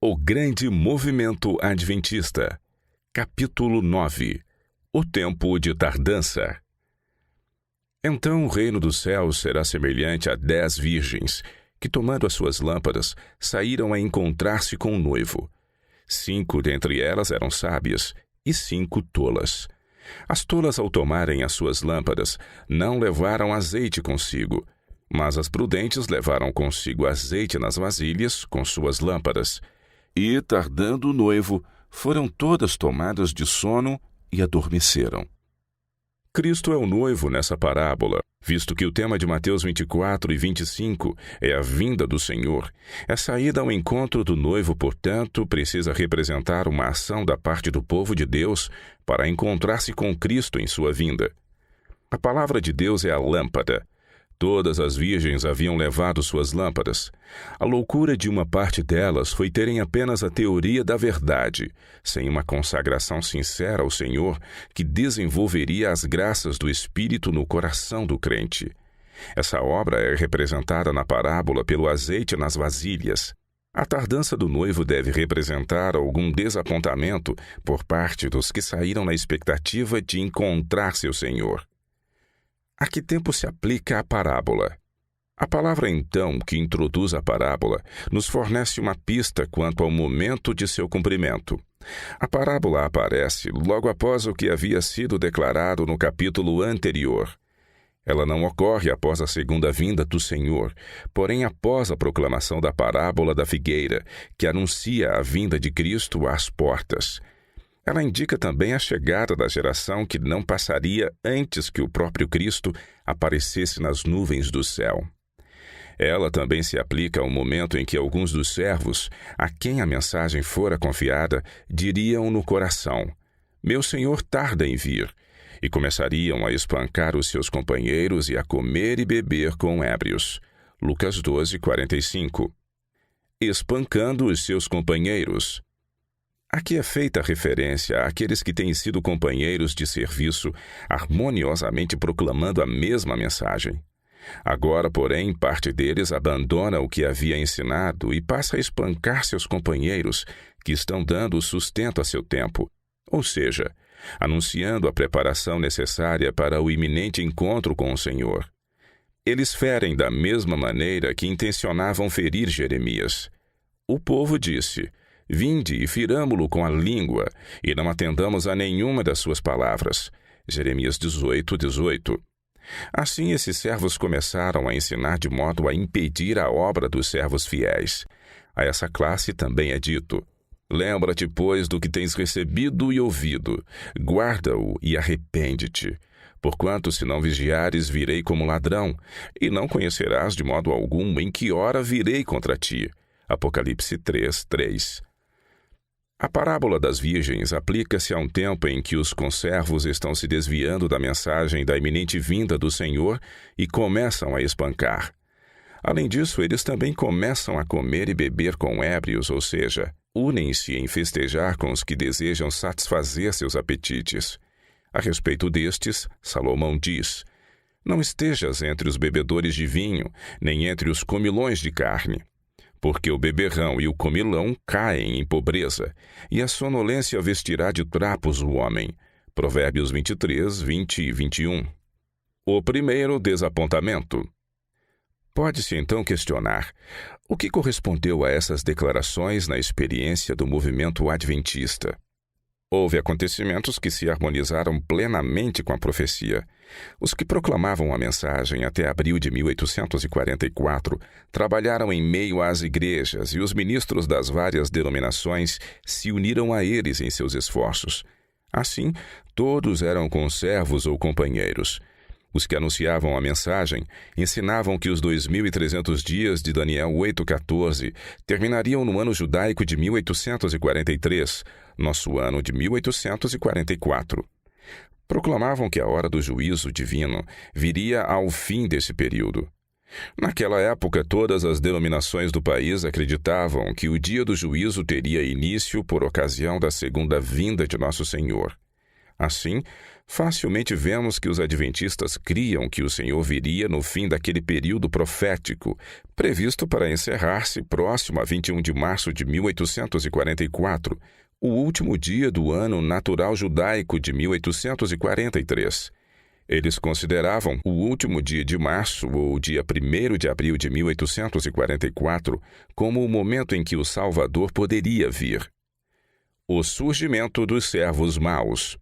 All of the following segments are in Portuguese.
O Grande Movimento Adventista. Capítulo 9. O Tempo de Tardança. Então o reino dos céus será semelhante a 10 virgens, que, tomando as suas lâmpadas, saíram a encontrar-se com o noivo. 5 dentre elas eram sábias, e 5 tolas. As tolas, ao tomarem as suas lâmpadas, não levaram azeite consigo, mas as prudentes levaram consigo azeite nas vasilhas com suas lâmpadas. E, tardando o noivo, foram todas tomadas de sono e adormeceram. Cristo é o noivo nessa parábola, visto que o tema de Mateus 24 e 25 é a vinda do Senhor. A saída ao encontro do noivo, portanto, precisa representar uma ação da parte do povo de Deus para encontrar-se com Cristo em sua vinda. A palavra de Deus é a lâmpada. Todas as virgens haviam levado suas lâmpadas. A loucura de uma parte delas foi terem apenas a teoria da verdade, sem uma consagração sincera ao Senhor que desenvolveria as graças do Espírito no coração do crente. Essa obra é representada na parábola pelo azeite nas vasilhas. A tardança do noivo deve representar algum desapontamento por parte dos que saíram na expectativa de encontrar seu Senhor. A que tempo se aplica a parábola? A palavra, então, que introduz a parábola, nos fornece uma pista quanto ao momento de seu cumprimento. A parábola aparece logo após o que havia sido declarado no capítulo anterior. Ela não ocorre após a segunda vinda do Senhor, porém após a proclamação da parábola da figueira, que anuncia a vinda de Cristo às portas. Ela indica também a chegada da geração que não passaria antes que o próprio Cristo aparecesse nas nuvens do céu. Ela também se aplica ao momento em que alguns dos servos, a quem a mensagem fora confiada, diriam no coração: "Meu Senhor tarda em vir", e começariam a espancar os seus companheiros e a comer e beber com ébrios. Lucas 12, 45. Espancando os seus companheiros. Aqui é feita referência àqueles que têm sido companheiros de serviço, harmoniosamente proclamando a mesma mensagem. Agora, porém, parte deles abandona o que havia ensinado e passa a espancar seus companheiros, que estão dando o sustento a seu tempo, ou seja, anunciando a preparação necessária para o iminente encontro com o Senhor. Eles ferem da mesma maneira que intencionavam ferir Jeremias. O povo disse: "Vinde e firamo-lo com a língua, e não atendamos a nenhuma das suas palavras." Jeremias 18, 18. Assim, esses servos começaram a ensinar de modo a impedir a obra dos servos fiéis. A essa classe também é dito: "Lembra-te, pois, do que tens recebido e ouvido, guarda-o e arrepende-te. Porquanto, se não vigiares, virei como ladrão, e não conhecerás de modo algum em que hora virei contra ti." Apocalipse 3, 3. A parábola das virgens aplica-se a um tempo em que os conservos estão se desviando da mensagem da iminente vinda do Senhor e começam a espancar. Além disso, eles também começam a comer e beber com ébrios, ou seja, unem-se em festejar com os que desejam satisfazer seus apetites. A respeito destes, Salomão diz: "Não estejas entre os bebedores de vinho, nem entre os comilões de carne. Porque o beberrão e o comilão caem em pobreza, e a sonolência vestirá de trapos o homem." Provérbios 23, 20 e 21. O primeiro desapontamento. Pode-se então questionar: o que correspondeu a essas declarações na experiência do movimento adventista? Houve acontecimentos que se harmonizaram plenamente com a profecia. Os que proclamavam a mensagem até abril de 1844 trabalharam em meio às igrejas, e os ministros das várias denominações se uniram a eles em seus esforços. Assim, todos eram conservos ou companheiros. Os que anunciavam a mensagem ensinavam que os 2.300 dias de Daniel 8,14 terminariam no ano judaico de 1843, nosso ano de 1844. Proclamavam que a hora do juízo divino viria ao fim desse período. Naquela época, todas as denominações do país acreditavam que o dia do juízo teria início por ocasião da segunda vinda de Nosso Senhor. Assim, facilmente vemos que os adventistas criam que o Senhor viria no fim daquele período profético, previsto para encerrar-se próximo a 21 de março de 1844, o último dia do ano natural judaico de 1843. Eles consideravam o último dia de março ou o dia 1º de abril de 1844 como o momento em que o Salvador poderia vir. O surgimento dos servos maus.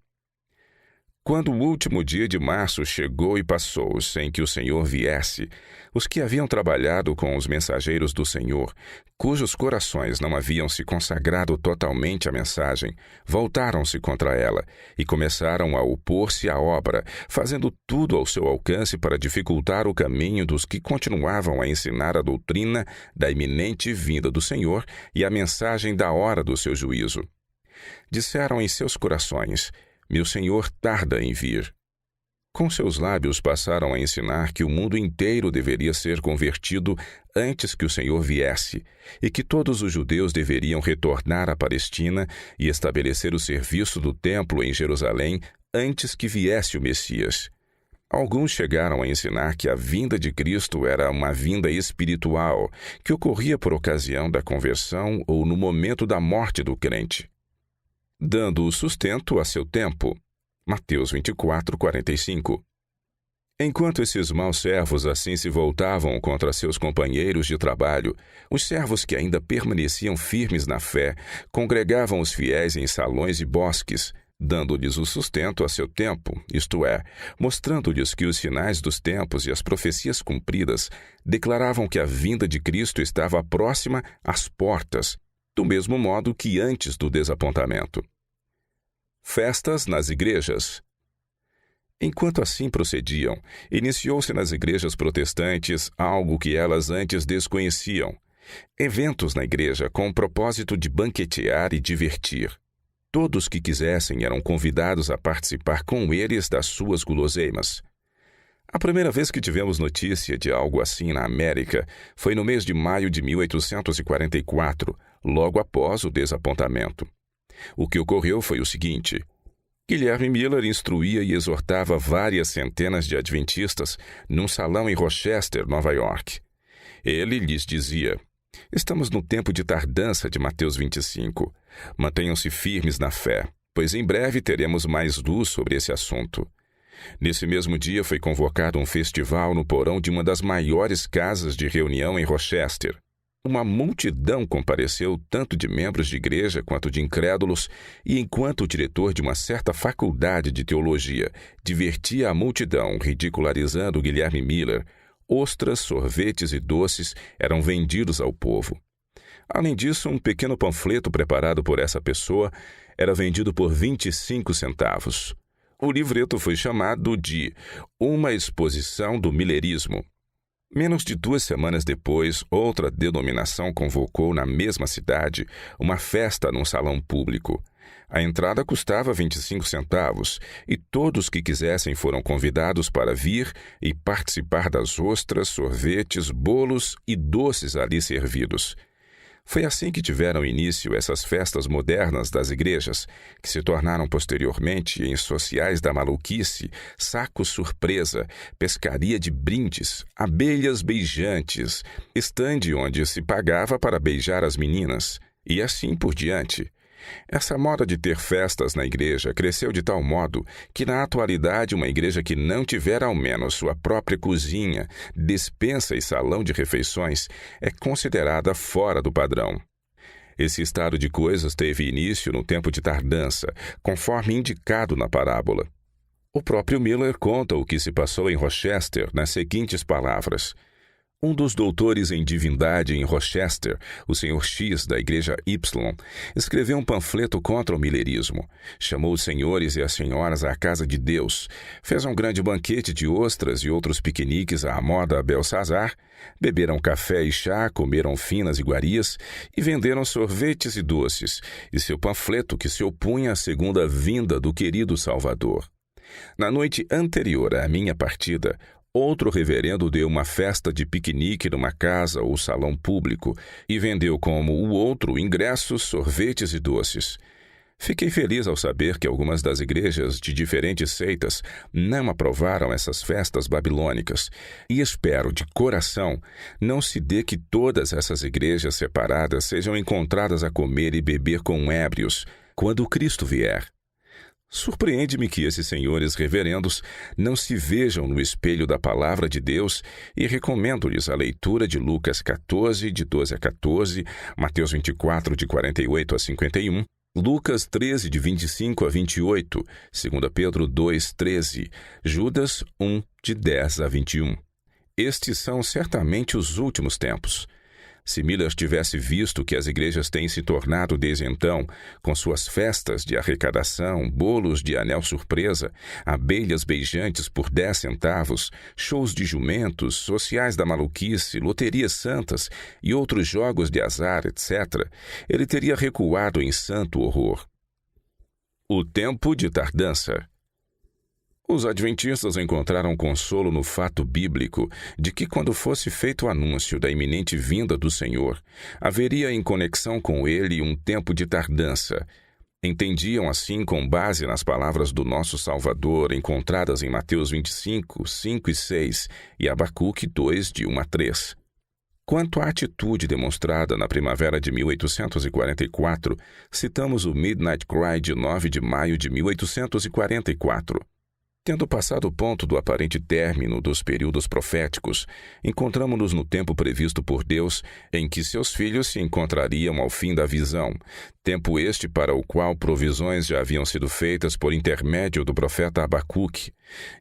Quando o último dia de março chegou e passou sem que o Senhor viesse, os que haviam trabalhado com os mensageiros do Senhor, cujos corações não haviam se consagrado totalmente à mensagem, voltaram-se contra ela e começaram a opor-se à obra, fazendo tudo ao seu alcance para dificultar o caminho dos que continuavam a ensinar a doutrina da iminente vinda do Senhor e a mensagem da hora do seu juízo. Disseram em seus corações: meu Senhor tarda em vir. Com seus lábios passaram a ensinar que o mundo inteiro deveria ser convertido antes que o Senhor viesse, e que todos os judeus deveriam retornar à Palestina e estabelecer o serviço do templo em Jerusalém antes que viesse o Messias. Alguns chegaram a ensinar que a vinda de Cristo era uma vinda espiritual, que ocorria por ocasião da conversão ou no momento da morte do crente, dando o sustento a seu tempo. Mateus 24:45. Enquanto esses maus servos assim se voltavam contra seus companheiros de trabalho, os servos que ainda permaneciam firmes na fé congregavam os fiéis em salões e bosques, dando-lhes o sustento a seu tempo, isto é, mostrando-lhes que os sinais dos tempos e as profecias cumpridas declaravam que a vinda de Cristo estava próxima às portas, do mesmo modo que antes do desapontamento. Festas nas igrejas. Enquanto assim procediam, iniciou-se nas igrejas protestantes algo que elas antes desconheciam: eventos na igreja com o propósito de banquetear e divertir. Todos que quisessem eram convidados a participar com eles das suas guloseimas. A primeira vez que tivemos notícia de algo assim na América foi no mês de maio de 1844, logo após o desapontamento. O que ocorreu foi o seguinte: Guilherme Miller instruía e exortava várias centenas de adventistas num salão em Rochester, Nova York. Ele lhes dizia: estamos no tempo de tardança de Mateus 25. Mantenham-se firmes na fé, pois em breve teremos mais luz sobre esse assunto. Nesse mesmo dia foi convocado um festival no porão de uma das maiores casas de reunião em Rochester. Uma multidão compareceu, tanto de membros de igreja quanto de incrédulos, e enquanto o diretor de uma certa faculdade de teologia divertia a multidão ridicularizando Guilherme Miller, ostras, sorvetes e doces eram vendidos ao povo. Além disso, um pequeno panfleto preparado por essa pessoa era vendido por 25 centavos. O livreto foi chamado de Uma Exposição do Millerismo. Menos de 2 semanas depois, outra denominação convocou na mesma cidade uma festa num salão público. A entrada custava 25 centavos e todos que quisessem foram convidados para vir e participar das ostras, sorvetes, bolos e doces ali servidos. Foi assim que tiveram início essas festas modernas das igrejas, que se tornaram posteriormente em sociais da maluquice, saco surpresa, pescaria de brindes, abelhas beijantes, estande onde se pagava para beijar as meninas, e assim por diante. Essa moda de ter festas na igreja cresceu de tal modo que, na atualidade, uma igreja que não tiver ao menos sua própria cozinha, despensa e salão de refeições é considerada fora do padrão. Esse estado de coisas teve início no tempo de tardança, conforme indicado na parábola. O próprio Miller conta o que se passou em Rochester nas seguintes palavras: um dos doutores em divindade em Rochester, o Sr. X da Igreja Y, escreveu um panfleto contra o millerismo. Chamou os senhores e as senhoras à casa de Deus, fez um grande banquete de ostras e outros piqueniques à moda Belsazar, beberam café e chá, comeram finas iguarias e venderam sorvetes e doces, e seu panfleto que se opunha à segunda vinda do querido Salvador. Na noite anterior à minha partida, outro reverendo deu uma festa de piquenique numa casa ou salão público e vendeu como o outro ingressos, sorvetes e doces. Fiquei feliz ao saber que algumas das igrejas de diferentes seitas não aprovaram essas festas babilônicas, e espero de coração não se dê que todas essas igrejas separadas sejam encontradas a comer e beber com ébrios quando Cristo vier. Surpreende-me que esses senhores reverendos não se vejam no espelho da palavra de Deus e recomendo-lhes a leitura de Lucas 14, de 12 a 14, Mateus 24, de 48 a 51, Lucas 13, de 25 a 28, 2 Pedro 2, 13, Judas 1, de 10 a 21. Estes são certamente os últimos tempos. Se Miller tivesse visto que as igrejas têm se tornado desde então, com suas festas de arrecadação, bolos de anel surpresa, abelhas beijantes por 10 centavos, shows de jumentos, sociais da maluquice, loterias santas e outros jogos de azar, etc., ele teria recuado em santo horror. O tempo de tardança. Os adventistas encontraram consolo no fato bíblico de que, quando fosse feito o anúncio da iminente vinda do Senhor, haveria em conexão com ele um tempo de tardança. Entendiam assim com base nas palavras do nosso Salvador encontradas em Mateus 25, 5 e 6 e Abacuque 2, de 1 a 3. Quanto à atitude demonstrada na primavera de 1844, citamos o Midnight Cry de 9 de maio de 1844. Tendo passado o ponto do aparente término dos períodos proféticos, encontramo-nos no tempo previsto por Deus, em que seus filhos se encontrariam ao fim da visão, tempo este para o qual provisões já haviam sido feitas por intermédio do profeta Abacuque.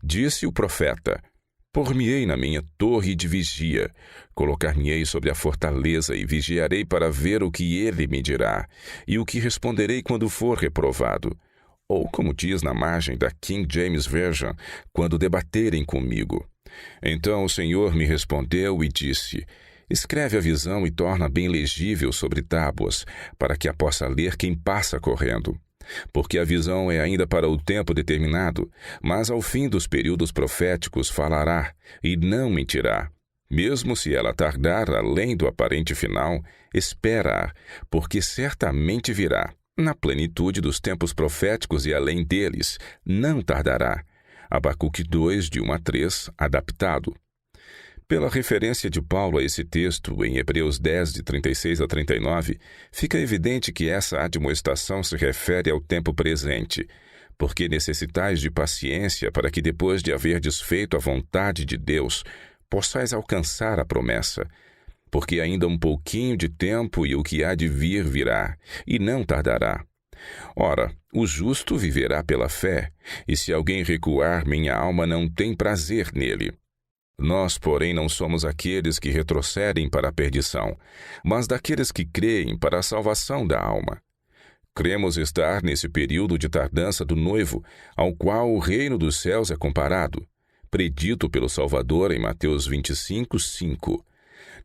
Disse o profeta: Por-me-ei na minha torre de vigia, colocar-me-ei sobre a fortaleza e vigiarei para ver o que ele me dirá, e o que responderei quando for reprovado. Ou, como diz na margem da King James Version, quando debaterem comigo. Então o Senhor me respondeu e disse: Escreve a visão e torna bem legível sobre tábuas, para que a possa ler quem passa correndo. Porque a visão é ainda para o tempo determinado, mas ao fim dos períodos proféticos falará, e não mentirá. Mesmo se ela tardar além do aparente final, espera-a, porque certamente virá. Na plenitude dos tempos proféticos e além deles, não tardará. Abacuque 2, de 1 a 3, adaptado. Pela referência de Paulo a esse texto, em Hebreus 10, de 36 a 39, fica evidente que essa admoestação se refere ao tempo presente, porque necessitais de paciência para que, depois de haver desfeito a vontade de Deus, possais alcançar a promessa. Porque ainda um pouquinho de tempo e o que há de vir virá, e não tardará. Ora, o justo viverá pela fé, e se alguém recuar, minha alma não tem prazer nele. Nós, porém, não somos aqueles que retrocedem para a perdição, mas daqueles que creem para a salvação da alma. Cremos estar nesse período de tardança do noivo, ao qual o reino dos céus é comparado, predito pelo Salvador em Mateus 25, 5.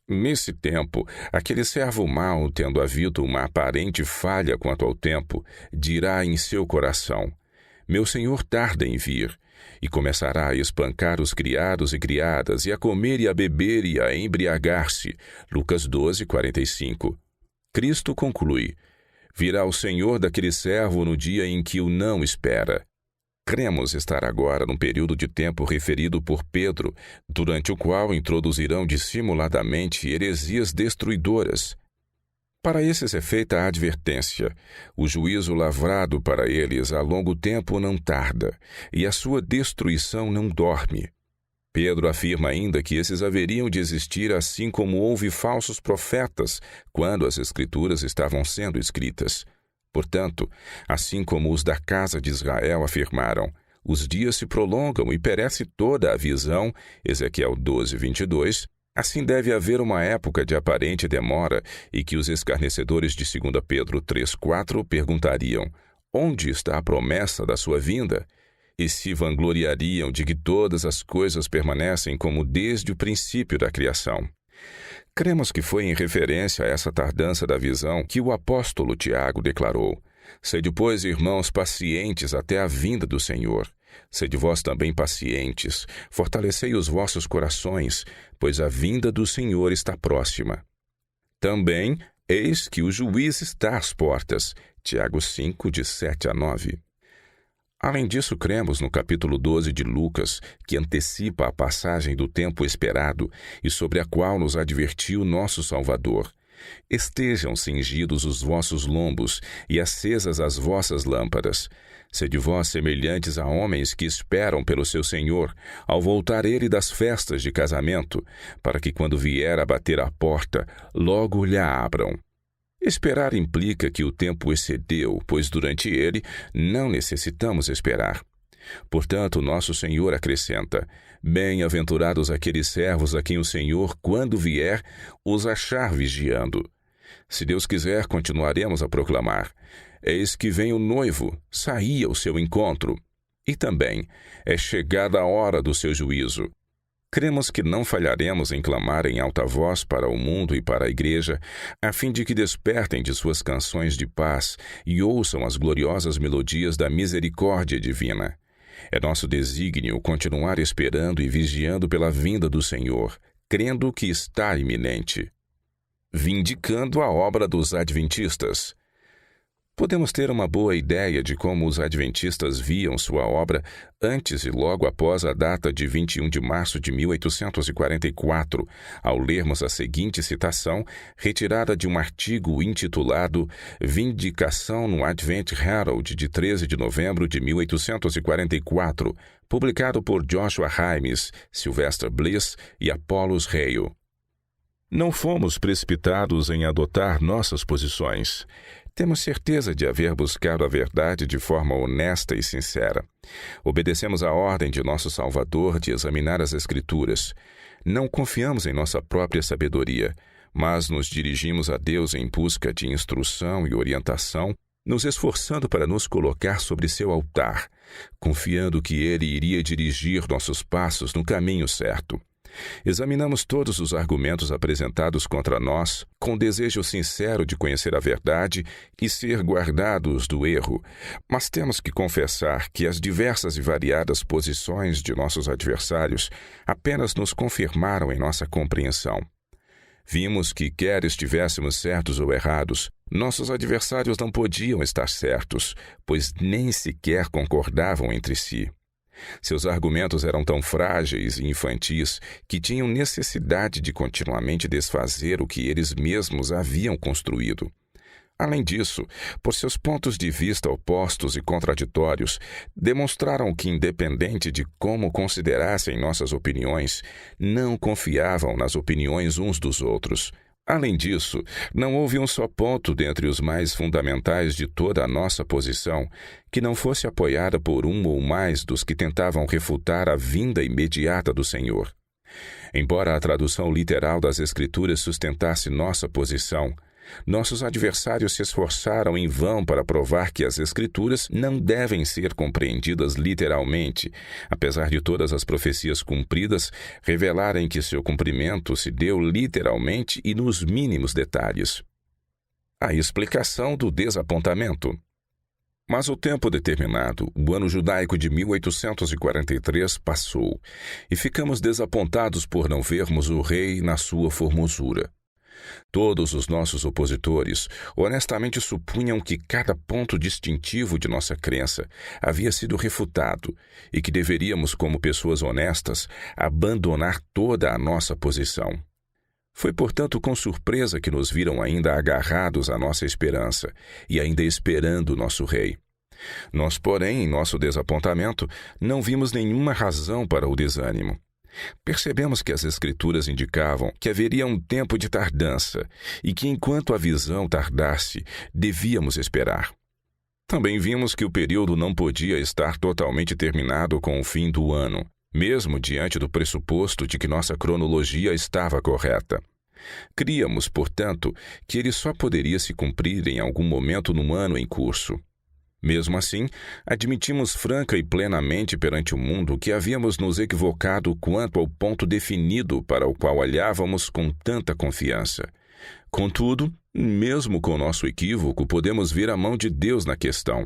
Nesse tempo, aquele servo mau, tendo havido uma aparente falha quanto ao tempo, dirá em seu coração: Meu senhor tarda em vir, e começará a espancar os criados e criadas, e a comer e a beber e a embriagar-se. Lucas 12, 45. Cristo conclui: Virá o Senhor daquele servo no dia em que o não espera. Cremos estar agora num período de tempo referido por Pedro, durante o qual introduzirão dissimuladamente heresias destruidoras. Para esses é feita a advertência: o juízo lavrado para eles há longo tempo não tarda, e a sua destruição não dorme. Pedro afirma ainda que esses haveriam de existir assim como houve falsos profetas quando as Escrituras estavam sendo escritas. Portanto, assim como os da casa de Israel afirmaram: os dias se prolongam e perece toda a visão, Ezequiel 12, 22, assim deve haver uma época de aparente demora e que os escarnecedores de 2 Pedro 3, 4 perguntariam: onde está a promessa da sua vinda? E se vangloriariam de que todas as coisas permanecem como desde o princípio da criação. Cremos que foi em referência a essa tardança da visão que o apóstolo Tiago declarou: Sede, pois, irmãos, pacientes até a vinda do Senhor. Sede vós também pacientes, fortalecei os vossos corações, pois a vinda do Senhor está próxima. Também, eis que o juiz está às portas. Tiago 5, de 7 a 9. Além disso, cremos no capítulo 12 de Lucas, que antecipa a passagem do tempo esperado e sobre a qual nos advertiu nosso Salvador. Estejam cingidos os vossos lombos e acesas as vossas lâmpadas. Sede vós semelhantes a homens que esperam pelo seu Senhor, ao voltar ele das festas de casamento, para que quando vier a bater à porta, logo lhe abram. Esperar implica que o tempo excedeu, pois durante ele não necessitamos esperar. Portanto, nosso Senhor acrescenta: bem-aventurados aqueles servos a quem o Senhor, quando vier, os achar vigiando. Se Deus quiser, continuaremos a proclamar: eis que vem o noivo, saí ao seu encontro. E também: é chegada a hora do seu juízo. Cremos que não falharemos em clamar em alta voz para o mundo e para a igreja, a fim de que despertem de suas canções de paz e ouçam as gloriosas melodias da misericórdia divina. É nosso desígnio continuar esperando e vigiando pela vinda do Senhor, crendo que está iminente. Vindicando a obra dos adventistas. Podemos ter uma boa ideia de como os adventistas viam sua obra antes e logo após a data de 21 de março de 1844, ao lermos a seguinte citação, retirada de um artigo intitulado Vindicação no Advent Herald, de 13 de novembro de 1844, publicado por Joshua Himes, Sylvester Bliss e Apollos Hale. Não fomos precipitados em adotar nossas posições. Temos certeza de haver buscado a verdade de forma honesta e sincera. Obedecemos à ordem de nosso Salvador de examinar as Escrituras. Não confiamos em nossa própria sabedoria, mas nos dirigimos a Deus em busca de instrução e orientação, nos esforçando para nos colocar sobre seu altar, confiando que Ele iria dirigir nossos passos no caminho certo. Examinamos todos os argumentos apresentados contra nós, com desejo sincero de conhecer a verdade e ser guardados do erro, mas temos que confessar que as diversas e variadas posições de nossos adversários apenas nos confirmaram em nossa compreensão. Vimos que, quer estivéssemos certos ou errados, nossos adversários não podiam estar certos, pois nem sequer concordavam entre si. Seus argumentos eram tão frágeis e infantis que tinham necessidade de continuamente desfazer o que eles mesmos haviam construído. Além disso, por seus pontos de vista opostos e contraditórios, demonstraram que, independente de como considerassem nossas opiniões, não confiavam nas opiniões uns dos outros. Além disso, não houve um só ponto dentre os mais fundamentais de toda a nossa posição que não fosse apoiada por um ou mais dos que tentavam refutar a vinda imediata do Senhor. Embora a tradução literal das Escrituras sustentasse nossa posição, nossos adversários se esforçaram em vão para provar que as Escrituras não devem ser compreendidas literalmente, apesar de todas as profecias cumpridas revelarem que seu cumprimento se deu literalmente e nos mínimos detalhes. A explicação do desapontamento. Mas o tempo determinado, o ano judaico de 1843, passou, e ficamos desapontados por não vermos o rei na sua formosura. Todos os nossos opositores honestamente supunham que cada ponto distintivo de nossa crença havia sido refutado e que deveríamos, como pessoas honestas, abandonar toda a nossa posição. Foi, portanto, com surpresa que nos viram ainda agarrados à nossa esperança e ainda esperando nosso rei. Nós, porém, em nosso desapontamento, não vimos nenhuma razão para o desânimo. Percebemos que as Escrituras indicavam que haveria um tempo de tardança e que, enquanto a visão tardasse, devíamos esperar. Também vimos que o período não podia estar totalmente terminado com o fim do ano, mesmo diante do pressuposto de que nossa cronologia estava correta. Críamos, portanto, que ele só poderia se cumprir em algum momento no ano em curso. Mesmo assim, admitimos franca e plenamente perante o mundo que havíamos nos equivocado quanto ao ponto definido para o qual olhávamos com tanta confiança. Contudo, mesmo com nosso equívoco, podemos ver a mão de Deus na questão.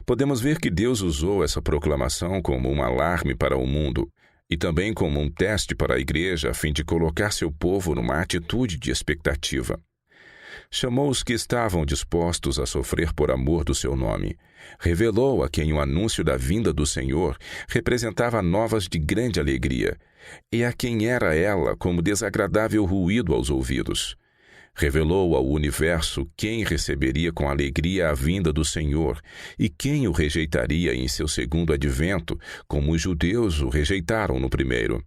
Podemos ver que Deus usou essa proclamação como um alarme para o mundo e também como um teste para a igreja a fim de colocar seu povo numa atitude de expectativa. Chamou os que estavam dispostos a sofrer por amor do seu nome. Revelou a quem o anúncio da vinda do Senhor representava novas de grande alegria, e a quem era ela como desagradável ruído aos ouvidos. Revelou ao universo quem receberia com alegria a vinda do Senhor e quem o rejeitaria em seu segundo advento, como os judeus o rejeitaram no primeiro.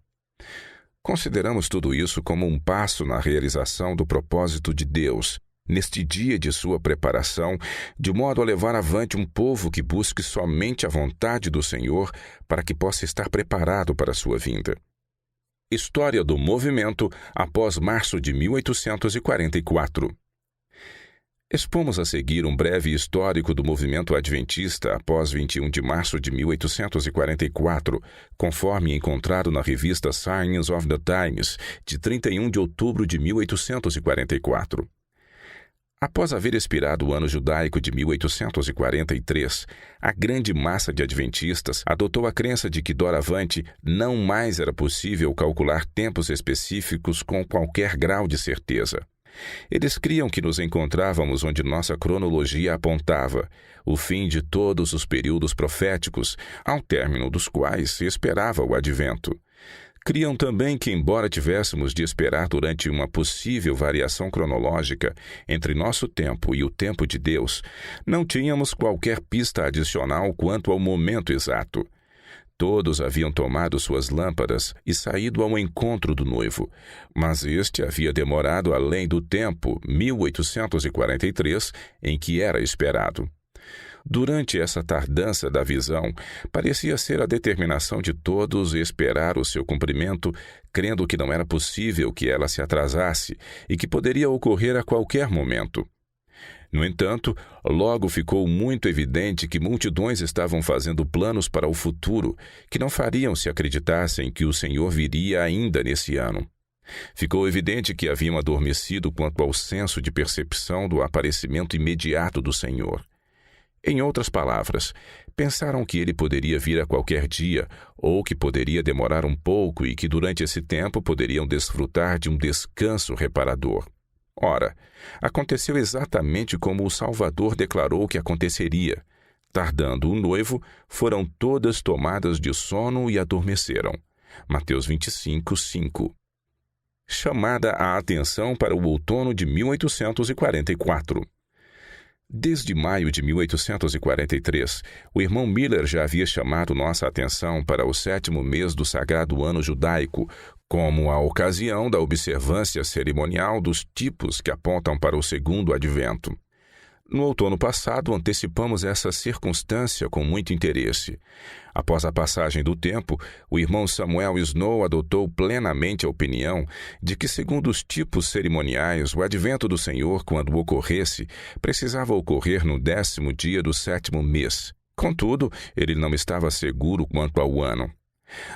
Consideramos tudo isso como um passo na realização do propósito de Deus, neste dia de sua preparação, de modo a levar avante um povo que busque somente a vontade do Senhor para que possa estar preparado para a sua vinda. História do movimento após março de 1844. Expomos a seguir um breve histórico do movimento adventista após 21 de março de 1844, conforme encontrado na revista Signs of the Times, de 31 de outubro de 1844. Após haver expirado o ano judaico de 1843, a grande massa de adventistas adotou a crença de que doravante não mais era possível calcular tempos específicos com qualquer grau de certeza. Eles criam que nos encontrávamos onde nossa cronologia apontava, o fim de todos os períodos proféticos, ao término dos quais se esperava o advento. Criam também que, embora tivéssemos de esperar durante uma possível variação cronológica entre nosso tempo e o tempo de Deus, não tínhamos qualquer pista adicional quanto ao momento exato. Todos haviam tomado suas lâmpadas e saído ao encontro do noivo, mas este havia demorado além do tempo, 1843, em que era esperado. Durante essa tardança da visão, parecia ser a determinação de todos esperar o seu cumprimento, crendo que não era possível que ela se atrasasse e que poderia ocorrer a qualquer momento. No entanto, logo ficou muito evidente que multidões estavam fazendo planos para o futuro, que não fariam se acreditassem que o Senhor viria ainda nesse ano. Ficou evidente que haviam adormecido quanto ao senso de percepção do aparecimento imediato do Senhor. Em outras palavras, pensaram que ele poderia vir a qualquer dia, ou que poderia demorar um pouco e que durante esse tempo poderiam desfrutar de um descanso reparador. Ora, aconteceu exatamente como o Salvador declarou que aconteceria. Tardando o noivo, foram todas tomadas de sono e adormeceram. Mateus 25, 5. Chamada a atenção para o outono de 1844. Desde maio de 1843, o irmão Miller já havia chamado nossa atenção para o 7º mês do sagrado ano judaico, como a ocasião da observância cerimonial dos tipos que apontam para o segundo advento. No outono passado, antecipamos essa circunstância com muito interesse. Após a passagem do tempo, o irmão Samuel Snow adotou plenamente a opinião de que, segundo os tipos cerimoniais, o advento do Senhor, quando ocorresse, precisava ocorrer no 10º dia do 7º mês. Contudo, ele não estava seguro quanto ao ano.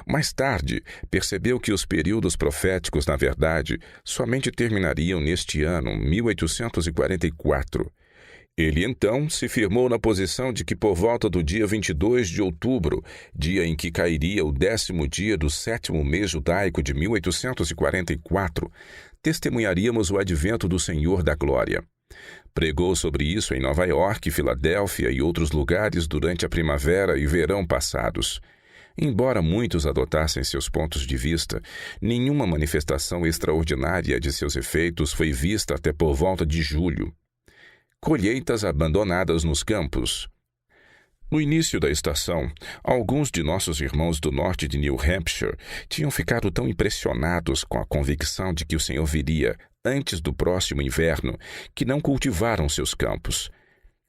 Mais tarde, percebeu que os períodos proféticos, na verdade, somente terminariam neste ano, 1844. Ele, então, se firmou na posição de que por volta do dia 22 de outubro, dia em que cairia o 10º dia do 7º mês judaico de 1844, testemunharíamos o advento do Senhor da Glória. Pregou sobre isso em Nova York, Filadélfia e outros lugares durante a primavera e verão passados. Embora muitos adotassem seus pontos de vista, nenhuma manifestação extraordinária de seus efeitos foi vista até por volta de julho. Colheitas abandonadas nos campos. No início da estação, alguns de nossos irmãos do norte de New Hampshire tinham ficado tão impressionados com a convicção de que o Senhor viria antes do próximo inverno que não cultivaram seus campos.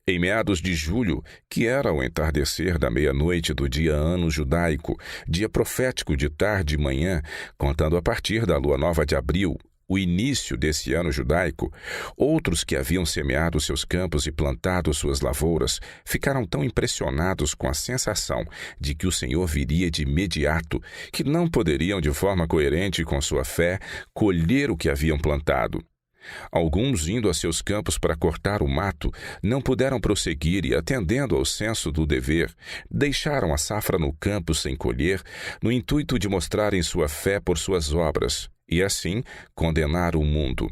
Em meados de julho, que era o entardecer da meia-noite do dia ano judaico, dia profético de tarde e manhã, contando a partir da lua nova de abril, o início desse ano judaico, outros que haviam semeado seus campos e plantado suas lavouras ficaram tão impressionados com a sensação de que o Senhor viria de imediato que não poderiam, de forma coerente com sua fé, colher o que haviam plantado. Alguns, indo a seus campos para cortar o mato, não puderam prosseguir e, atendendo ao senso do dever, deixaram a safra no campo sem colher, no intuito de mostrarem sua fé por suas obras, e assim condenar o mundo.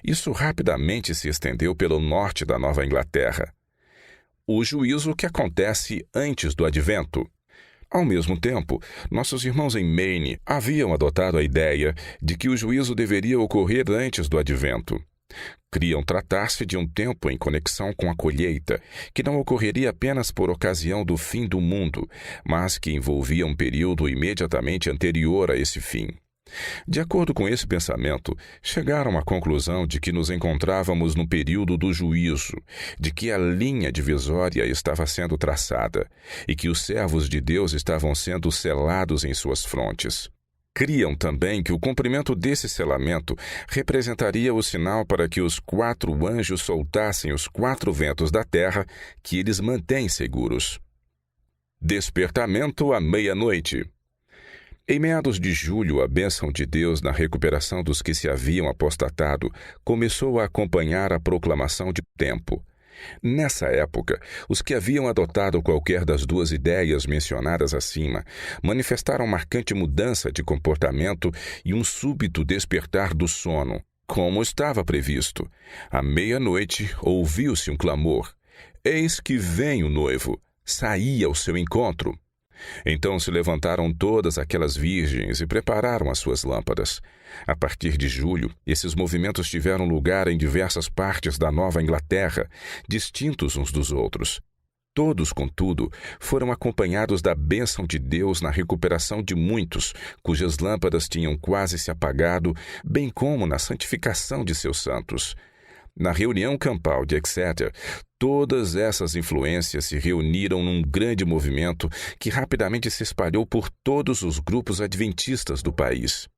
Isso rapidamente se estendeu pelo norte da Nova Inglaterra. O juízo que acontece antes do advento. Ao mesmo tempo, nossos irmãos em Maine haviam adotado a ideia de que o juízo deveria ocorrer antes do advento. Criam tratar-se de um tempo em conexão com a colheita, que não ocorreria apenas por ocasião do fim do mundo, mas que envolvia um período imediatamente anterior a esse fim. De acordo com esse pensamento, chegaram à conclusão de que nos encontrávamos no período do juízo, de que a linha divisória estava sendo traçada e que os servos de Deus estavam sendo selados em suas frontes. Criam também que o cumprimento desse selamento representaria o sinal para que os 4 anjos soltassem os 4 ventos da terra que eles mantêm seguros. Despertamento à meia-noite. Em meados de julho, a bênção de Deus na recuperação dos que se haviam apostatado começou a acompanhar a proclamação de tempo. Nessa época, os que haviam adotado qualquer das 2 ideias mencionadas acima manifestaram marcante mudança de comportamento e um súbito despertar do sono, como estava previsto. À meia-noite, ouviu-se um clamor: "Eis que vem o noivo, saí ao seu encontro." Então se levantaram todas aquelas virgens e prepararam as suas lâmpadas. A partir de julho, esses movimentos tiveram lugar em diversas partes da Nova Inglaterra, distintos uns dos outros. Todos, contudo, foram acompanhados da bênção de Deus na recuperação de muitos, cujas lâmpadas tinham quase se apagado, bem como na santificação de seus santos. Na reunião campal de Exeter, todas essas influências se reuniram num grande movimento que rapidamente se espalhou por todos os grupos adventistas do país.